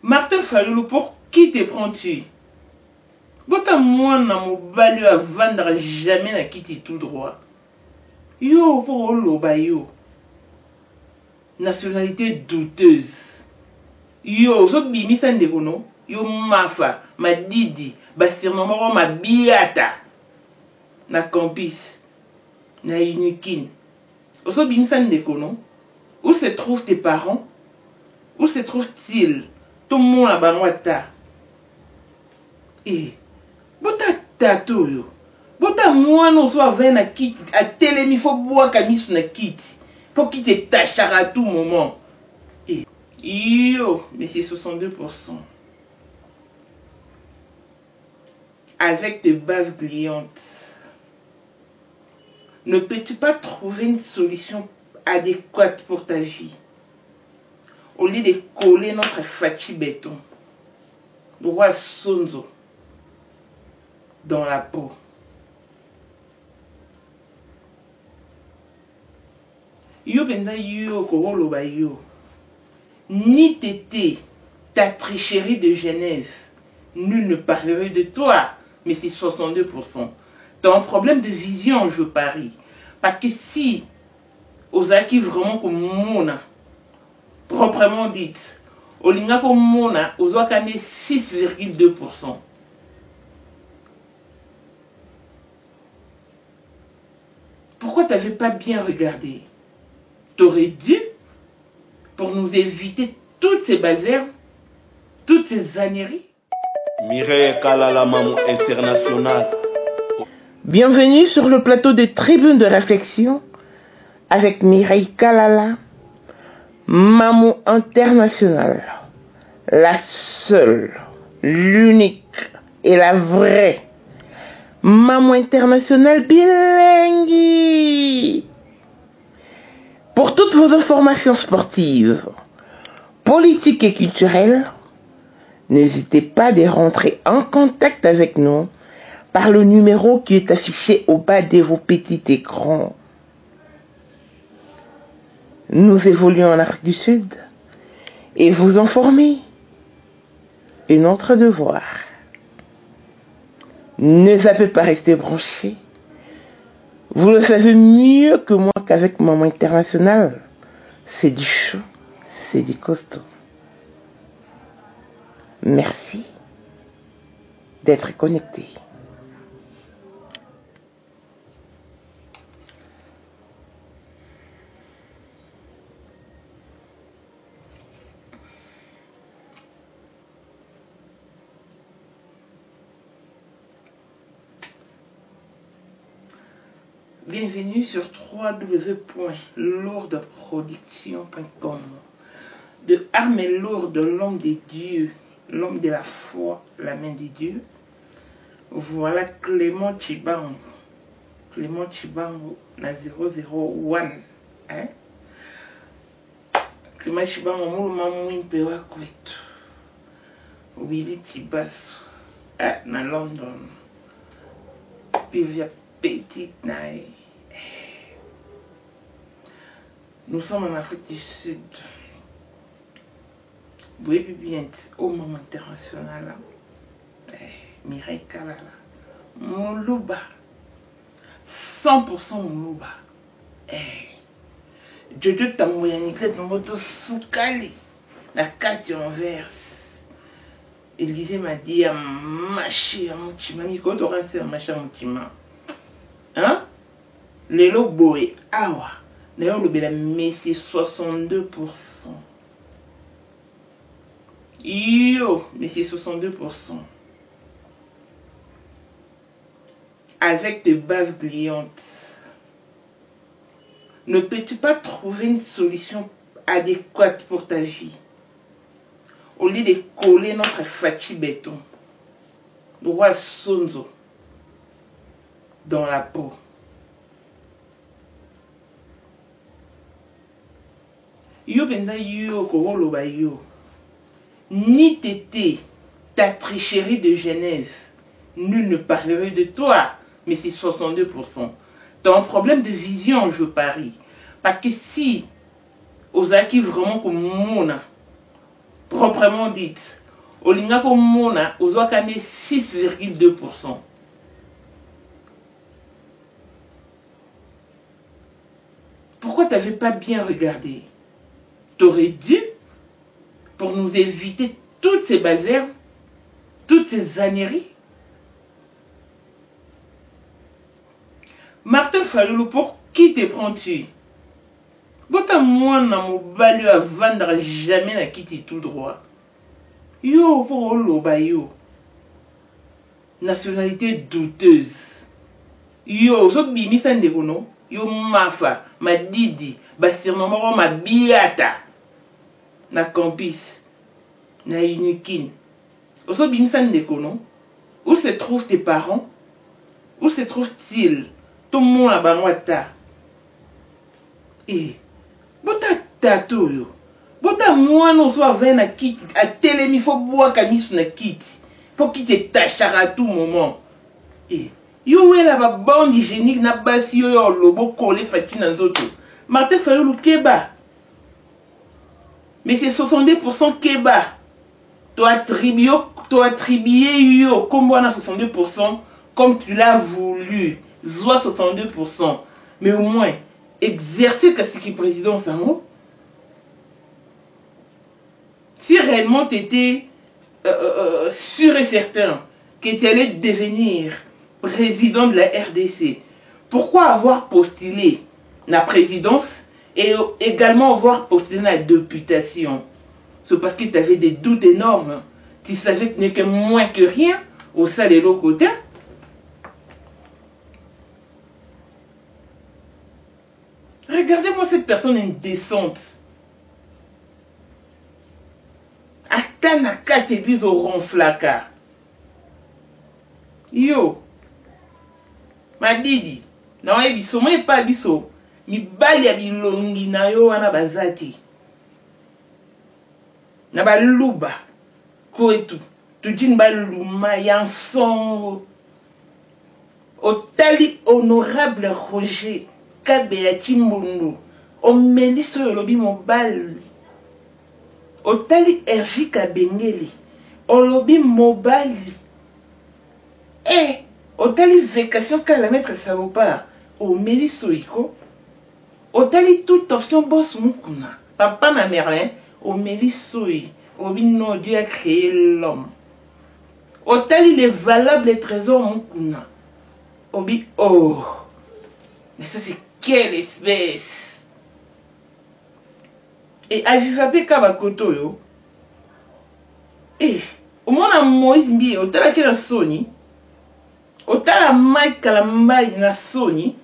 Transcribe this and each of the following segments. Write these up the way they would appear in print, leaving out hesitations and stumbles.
Martin Fayulu, pour qui te prends-tu? Bota moi na mobali à vendre jamais na kiti tout droit. Yo pour oloba yo. Nationalité douteuse. Yo so bimisa ndeko no. Yo mafa, madidi, basirma moro mabiata. Na campus, na unikin. Oso bimisa ndeko no. Où se trouvent tes parents? Où se trouvent-ils? Tout le monde a banwata. Eh, bota tato yo. Bota moi non soit vin na kit. A telemi faut boire kamis na kit. Faut qu'il te tachara à tout moment. Eh, yo, mais c'est 62%. Avec tes baves gluantes. Ne peux-tu pas trouver une solution adéquate pour ta vie? Au lieu de coller notre fachi béton, droit sonzo dans la peau. Yo benda yo korolo ba yo. Ni tété, ta tricherie de Genève. Nul ne parlerait de toi, mais c'est 62%. T'as un problème de vision, je parie. Parce que si, aux acquis vraiment comme mona, proprement dit, au linga comme mona, aux ouakane 6,2%. Pourquoi t'avais pas bien regardé? T'aurais dû, pour nous éviter toutes ces basernes, toutes ces âneries. Mireille Kalala Mamou International. Bienvenue sur le plateau de Tribune de réflexion avec Mireille Kalala, Mamou International, la seule, l'unique et la vraie Mamou International bilingue. Pour toutes vos informations sportives, politiques et culturelles, n'hésitez pas à rentrer en contact avec nous par le numéro qui est affiché au bas de vos petits écrans. Nous évoluons en Afrique du Sud et vous informer est notre devoir. Ne zappez pas rester branchés. Vous le savez mieux que moi qu'avec Maman International, c'est du chaud, c'est du costaud. Merci d'être connecté. Bienvenue sur www.lourdeproduction.com. De Armée Lourde, l'homme des dieux, l'homme de la foi, la main de Dieu. Voilà Clément Chibango. Clément Chibango, na 001. Hein? Clément Chibango, mouluma mwimpewa kwetu. Willy Chibasso, na London. Puis via petite naïe. Nous sommes en Afrique du Sud. Vous voyez bien au moment international. Mireille Kalala. Moulouba. 100% Moulouba. Jojo Tamoyaniklet Moto Soukali. La carte en verse. Élisée m'a dit à mâcher à mon chima. Quand on reste à mâcher à mon chima. Hein? Les loboé. Awa. D'ailleurs, le bel mais c'est 62%. Yo, mais c'est 62%. Avec tes baves gluantes. Ne peux-tu pas trouver une solution adéquate pour ta vie? Au lieu de coller notre fachi béton, droit sonzo dans la peau. Yo benda yo korolo ba yo. Ni tété, ta tricherie de Genève. Nul ne parlerait de toi, mais c'est 62%. T'as un problème de vision, je parie. Parce que si, aux acquis vraiment comme mona, proprement dite. Olinga komona ozwakane 6,2%. Pourquoi tu n'avais pas bien regardé? Tu aurais dû, pour nous éviter toutes ces bavères, toutes ces âneries. Martin Fayulu, pour qui te prends-tu? Bota moi na mobali à vendre jamais na kiti tout droit. Yo pour loba yo. Nationalité douteuse. Yo so bimisa ndeko no. Yo mafa, madidi, basirmamo ma biata. Na campus. Na unikin. Oso bimisa ndeko no. Où se trouvent tes parents? Où se trouvent-ils? Tout le monde a banwata. Eh, bota tato yo. Bota moi non soit vin na kit. A telemi faut boire kamisu na kit. Pour qu'il te tachara à tout moment. Eh, yo est la bande hygiénique na basi yo yo lobo collé fatina nzoto. Martin Fayulu keba. Mais c'est 62% keba. Tu attribué yo comme on a 62% comme tu l'as voulu. Soit 62%. Mais au moins, exercer ce qui est président Sango. Si réellement tu étais sûr et certain que tu allais devenir président de la RDC, pourquoi avoir postulé la présidence et également avoir postulé la députation? C'est parce que tu avais des doutes énormes. Tu savais que tu n'es que moins que rien au sein de l'autre côté. Regardez-moi cette personne indécente. Atana quatre églises au ronflaka. Yo. Madidi. Na wa biso mo pas biso. Mi bali ya bilongi na yo wana bazati. Na baluba. Ko etu. Tudin baluma yansongo. Otali honorable Roger Kabeati Moundou. O meliso yolobi mobile. Otali RJ Kabengeli. Olobi mobile. Eh, otali vacation kalamètre salopard. O meliso iko. Otali toute option boss mukuna. Papa ma mère, o meliso yi. Obi non, Dieu a créé l'homme. Otali les valables trésors mukuna. Obi oh. Mais ça c'est quelle espèce? Et Avifape Kabakoto yo. Eh, au moins Moïse Mbi, au tala na Sony. Au tala Mike Kalambai na Sony.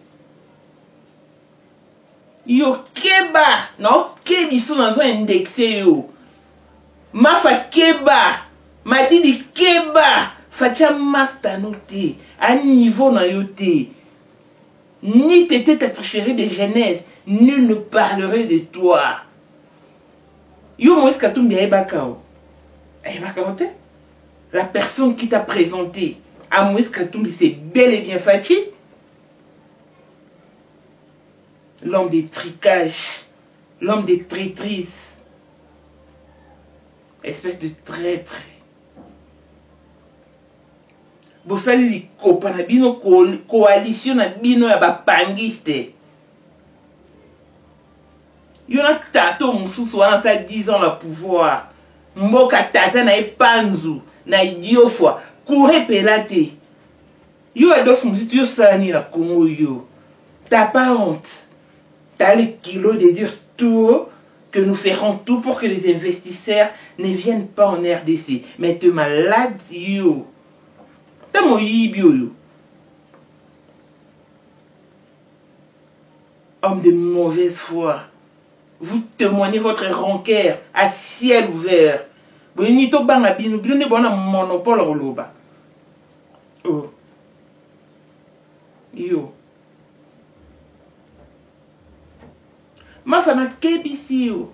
Yo keba, non? Kebi sont dans un indexé yo. Mafa keba. Madidi keba. Fatia master noté. À niveau na yoté. Ni t'étais ta tricherie de Genève, nul ne parlerait de toi. Yo Moïse Katumbi Aibakao. Aibakao te? La personne qui t'a présenté à Moïse Katumbi, c'est bel et bien Fachi. L'homme des tricages, l'homme des traîtrises. Espèce de traître. Bosali li kopa na bino coalition na bino ya bapangiste. Yo na tato mususu wana sa 10 ans na pouvoir. Mboka tata na epanzu na idiofwa kure pelate. Yo Adolphe Musutu yo sani la Congo yo. T'as pas honte. T'as le kilo de dire tout que nous ferons tout pour que les investisseurs ne viennent pas en RDC. Mais t'es malade yo. T'as mon yo. Homme de mauvaise foi. Vous témoignez votre rancœur à ciel ouvert. Vous n'êtes pas un monopole au loba. Oh. Yo. Ma femme kebisi yo.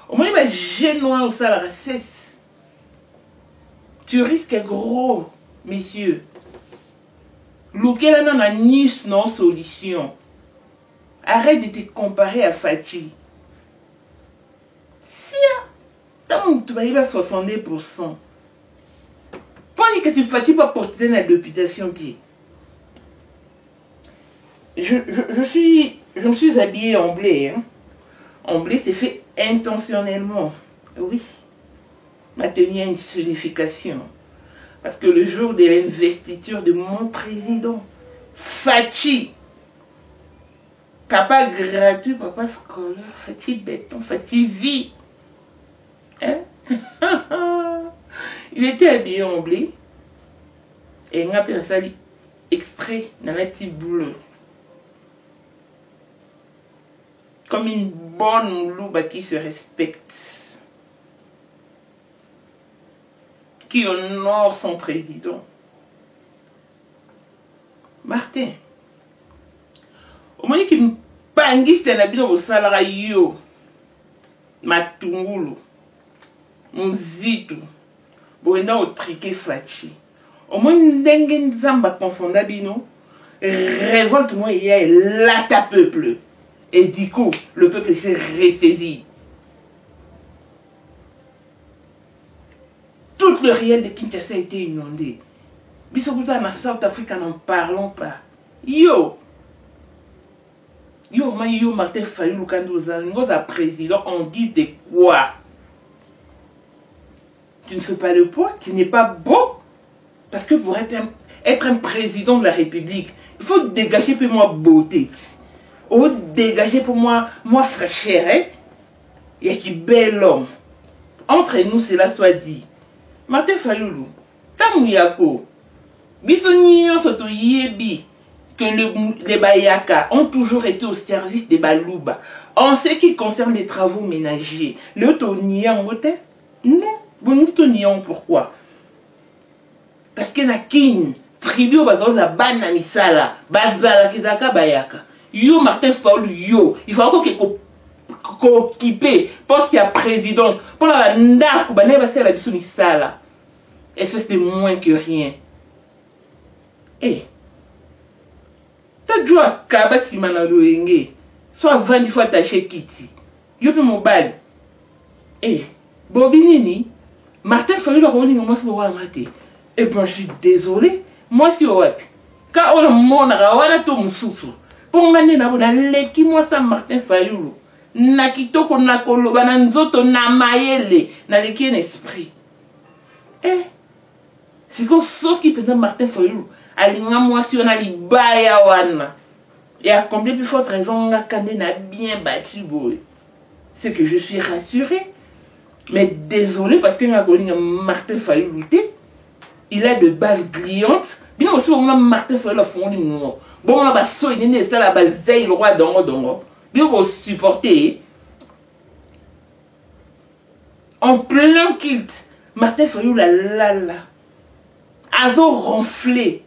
Au moins, il génois au salaire cesse. Tu risques gros, messieurs. Lequel n'a ni non solution. Arrête de te comparer à Fachi. tu vas y avoir 62%. Pendant que tu fatigues pas porter la députation, je me suis habillée en blé. Hein. En blé, c'est fait intentionnellement. Oui. Ma tenue a une signification. Parce que le jour de l'investiture de mon président, Fachi, papa gratuit, papa scolaire, Fachi béton, Fachi vie. Hein? Il était habillé en blé. Et il a fait ça exprès dans la petite boule. Comme une bonne louba qui se respecte. Qui honore son président. Martin. Au moment qu'il me pangiste un habit au salaire yo. Matungulu. Mzitu. Boenda au triqué fachi. Au moins n'engen zamba confondable bino. Révolte moi il y a lata peuple. Et du coup, le peuple s'est ressaisi. Tout le réel de Kinshasa a été inondé. Bissokuta na South Africa, n'en parlons pas. Yo! Yo, Martin Fayulu Kandoza, nous a président, on dit de quoi? Tu ne fais pas le poids, tu n'es pas beau. Parce que pour être un président de la République, il faut dégager pour moi beauté. Ou dégager pour moi fraîcheur. Hein? Il y a qui bel homme. Entre nous, cela soit dit. Martin Fayulu, Tamouyako, Bissonio Soto Yebi, que les Bayaka ont toujours été au service des Balouba. En ce qui concerne les travaux ménagers, le Tonian, non, bon, Tonian, pourquoi? Parce que na kin, tribu bazoza bana misala, bazala kizaka bayaka. Yo Martin Fayulu, yo, il faut qu'on occupe poste à présidence pour la ndaku bané basé la biso misala. Et ça c'était moins que rien. Eh, t'as joué à Kaba Simana Loenge, soit 20 fois taché Kitty. Yo pe mobile. Eh, Bobinini, Martin Fayulu a rôle moi c'est voir maté. Et puis je suis désolé, moi si wapi. Quand on mona wana to mususu. Pour ngane na bona leki moi ça Martin Fayulu. Na kitoko na koloba na nzoto na mayele na leki en esprit. Eh, si ko soki pendant Martin Fayulu alinga moi si on a libaya wana. Et à combien plus forte raison nga kande na bien battu boy. C'est que je suis rassuré. Mais désolé parce que nga kolinga Martin Fayulu té. Il a de bases grillantes. Bien aussi, on a Martin Fayulu à fond du noir. Bon, on a basso, il est ça la base, le roi dongo. Bien, on va supporter. En plein kilt, Martin Fayulu la. Azo ronflé.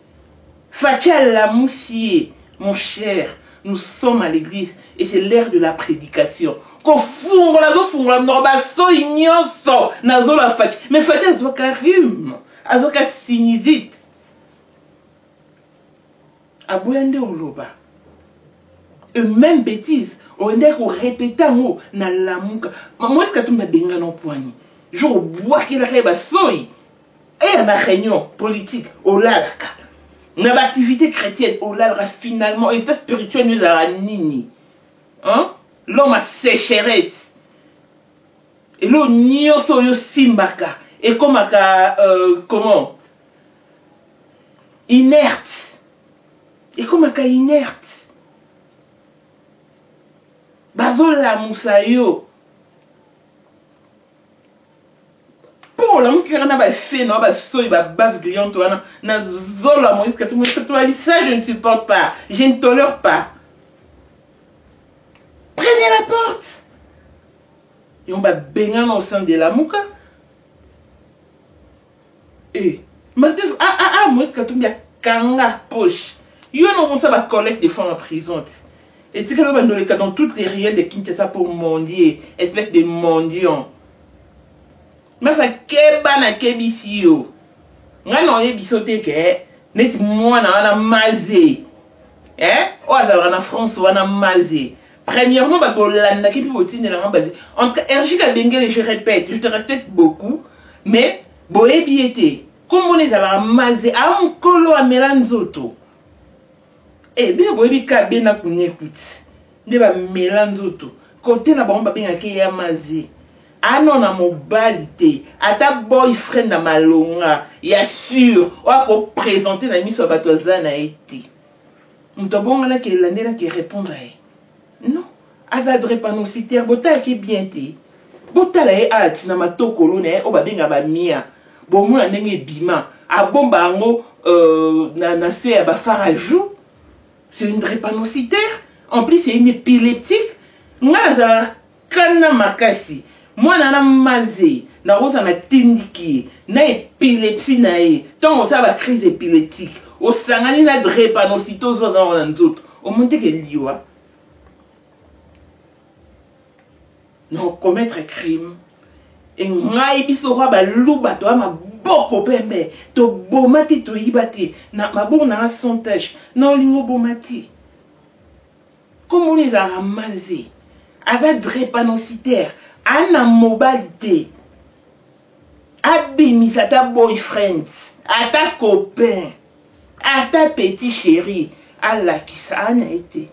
Fatia la moussier. Mon cher, nous sommes à l'église et c'est l'heure de la prédication. Qu'on fungo, la basso, ignoso, nazo la fatia. Mais Fatia, doit carrément. Azoka sinizite. Abouende oloba. Et même bêtise. On est qu'on répète un mot. Na la mouka. Moi, est-ce que tu m'as benga non poignet? Je bois qu'il a réba soy. Et en a réunion politique. Olalaka. N'a activité chrétienne. Olalaka finalement. Et ça spirituel nous a nini. Hein? L'homme a sécheresse. Et l'eau nio soyo simbaka. Et comme comment? Inerte. Et comme inerte. Bazola Moussayo. Pour l'homme qui a fait, non, il va base brillante, na zola Moïse, que ça, je ne supporte pas. Je ne tolère pas. Prenez la porte. Et on va baigner au sein de la mouka. Eh, Martin, moi, c'est quand il y a kanga poche. Il y a un collecte de fonds en prison. Et c'est que dans toutes les réels de Kinshasa pour mendier, espèce de mendiant. Mais ça, keba na kebisio. Nga non yebisote ke, net moi na mazé. Eh? O azala na France wana mazé. Premièrement, en tout cas, RJ Kabengele, je répète, je te respecte beaucoup, mais boye biété, comme on est à la mazé, à un colo à Mélanzoto. Eh bien, boye kabena qu'on écoute. Ne ba Mélanzoto. Côté na bon babin qui ya mazé. Ah non, na mobilité. À ta boyfriend na malonga. Ya sûr, on va présenter la mise au bateau zana été. M'tabonga là qui est l'année là qui répond à elle. Non, azadre panositaire bota qui bien té. Bota la alt na matokolo na o babenga ba mia. Bon moi ndenge bima. A bomba ngo na se ba farajou. C'est une drépanocytaire. En plus c'est une épileptique. Nga za kana makasi. Moi na mazé na rosa na tindiki na épilepsie na e. Tant ça va crise épileptique. Au sangani na drépanocytose dans nzoto. Au monte que liwa. Non, commettre un crime. Et ngai bisora ba luba to ma boko pembe to bomati to ibati na mabon na sontage non lingo bomati. Comment on les a ramassés? Aza drépanocytaire, ana mobilité. Abimis à ta boyfriend, à ta copain, à ta petit chéri, à la qui ça en a été.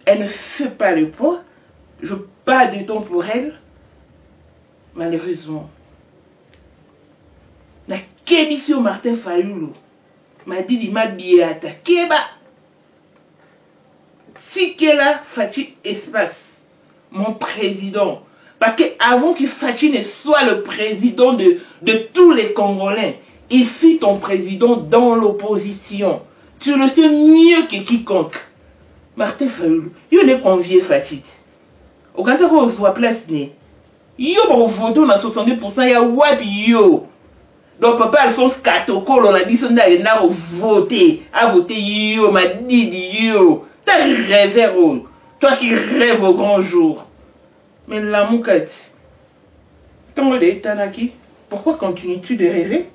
Elle ne fait pas le poids. Je pas de temps pour elle. Malheureusement. La kébissio Martin Fayulu m'a dit il m'a bien attaqué. Si qu'elle a Fachi espace, mon président. Parce que avant que Fachi ne soit le président de tous les Congolais, il fut ton président dans l'opposition. Tu le sais mieux que quiconque. Martin Fayulu, il est convié Fachi. Au quand on voit place né, yo bon vote on a 62% ya wapi yo. Donc papa Alphonse Katoko on a dit son d'aller na voter, a voté yo m'a dit yo. T'as rêvé toi qui rêves au grand jour. Mais la moukati, tant de tanaki, pourquoi continues-tu de rêver?